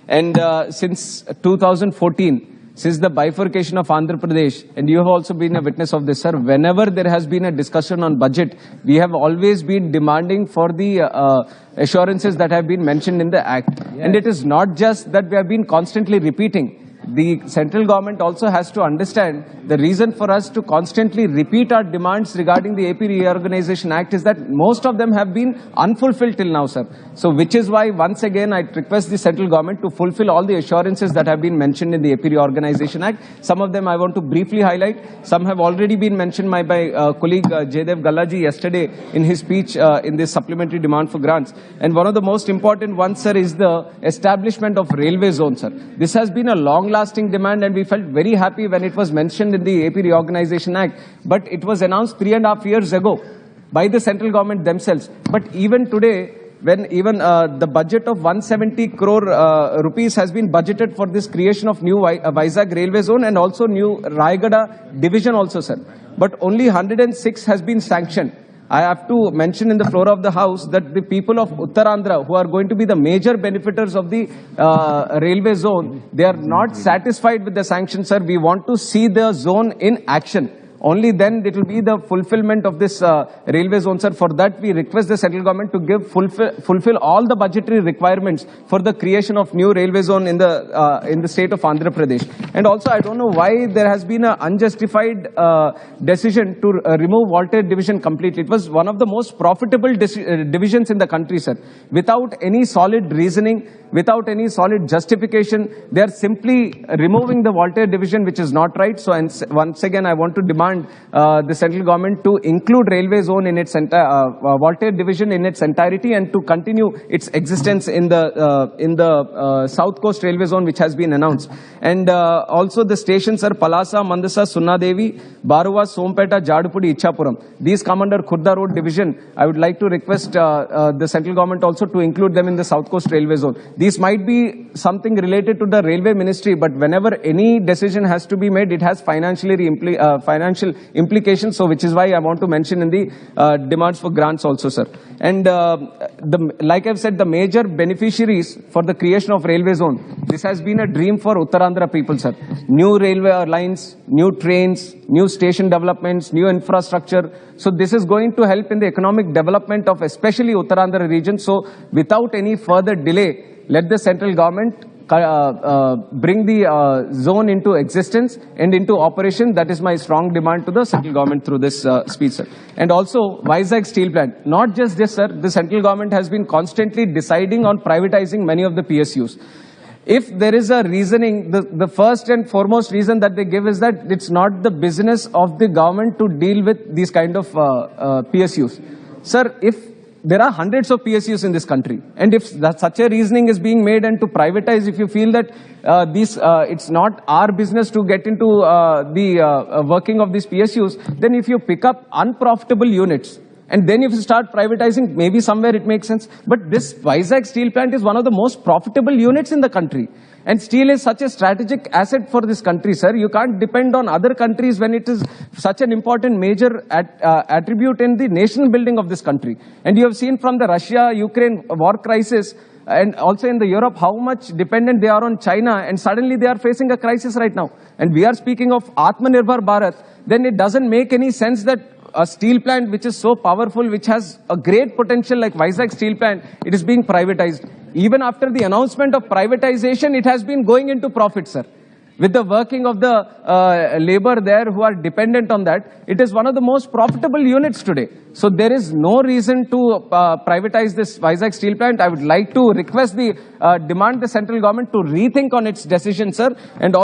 And since 2014, since the bifurcation of Andhra Pradesh, and you have also been a witness of this, sir, whenever there has been a discussion on budget, we have always been demanding for the assurances that have been mentioned in the Act. Yes. And it is not just that we have been constantly repeating. The central government also has to understand the reason for us to constantly repeat our demands regarding the AP Reorganization Act is that most of them have been unfulfilled till now, sir. So which is why once again I request the central government to fulfill all the assurances that have been mentioned in the AP Reorganization Act. Some of them I want to briefly highlight. Some have already been mentioned by my colleague Jaydev Gallaji yesterday in his speech in this supplementary demand for grants. And one of the most important ones, sir, is the establishment of railway zone, sir. This has been a long-lasting demand, and we felt very happy when it was mentioned in the AP Reorganization Act. But it was announced 3.5 years ago by the central government themselves. But even today, when even the budget of 170 crore rupees has been budgeted for this creation of new Vizag railway zone and also new Rayagada division also, sir. But only 106 has been sanctioned. I have to mention in the floor of the House that the people of Uttarandhra, who are going to be the major benefiters of the railway zone, they are not satisfied with the sanction, sir. We want to see the zone in action. Only then it will be the fulfillment of this railway zone, sir. For that, we request the central government to give fulfill all the budgetary requirements for the creation of new railway zone in the state of Andhra Pradesh. And also, I don't know why there has been an unjustified decision to remove Voltage division completely. It was one of the most profitable divisions in the country, sir. Without any solid reasoning, without any solid justification, they are simply removing the Voltage division, which is not right. So, once again, I want to demand the central government to include railway zone in its Voltage division in its entirety and to continue its existence in the South Coast Railway Zone, which has been announced. And also the stations are Palasa, Mandasa, Sunnadevi, Baruwa, Sompeta, Jadupudi, Ichapuram. These come under Khurda Road division. I would like to request the central government also to include them in the South Coast Railway Zone. These might be something related to the railway ministry, but whenever any decision has to be made, it has financial implications. So which is why I want to mention in the demands for grants also, sir. And like I've said, the major beneficiaries for the creation of railway zone, this has been a dream for Uttarandhra people, sir. New railway lines, new trains, new station developments, new infrastructure. So this is going to help in the economic development of especially Uttarandhra region. So without any further delay, let the central government bring the zone into existence and into operation. That is my strong demand to the central government through this speech, sir. And also, Vizag steel plant. Not just this, sir. The central government has been constantly deciding on privatizing many of the PSUs. If there is a reasoning, the first and foremost reason that they give is that it's not the business of the government to deal with these kind of PSUs. Sir, if there are hundreds of PSUs in this country, and if such a reasoning is being made and to privatize, if you feel that it's not our business to get into the working of these PSUs, then if you pick up unprofitable units, and then if you start privatizing, maybe somewhere it makes sense. But this Vizag steel plant is one of the most profitable units in the country. And steel is such a strategic asset for this country, sir. You can't depend on other countries when it is such an important major attribute in the nation building of this country. And you have seen from the Russia-Ukraine war crisis and also in the Europe how much dependent they are on China, and suddenly they are facing a crisis right now. And we are speaking of Atmanirbhar Bharat. Then it doesn't make any sense that a steel plant which is so powerful, which has a great potential like Vizag steel plant, it is being privatized. Even after the announcement of privatization, it has been going into profit, sir. With the working of the labor there who are dependent on that, it is one of the most profitable units today. So there is no reason to privatize this Vizag steel plant. I would like to request demand the central government to rethink on its decision, sir. And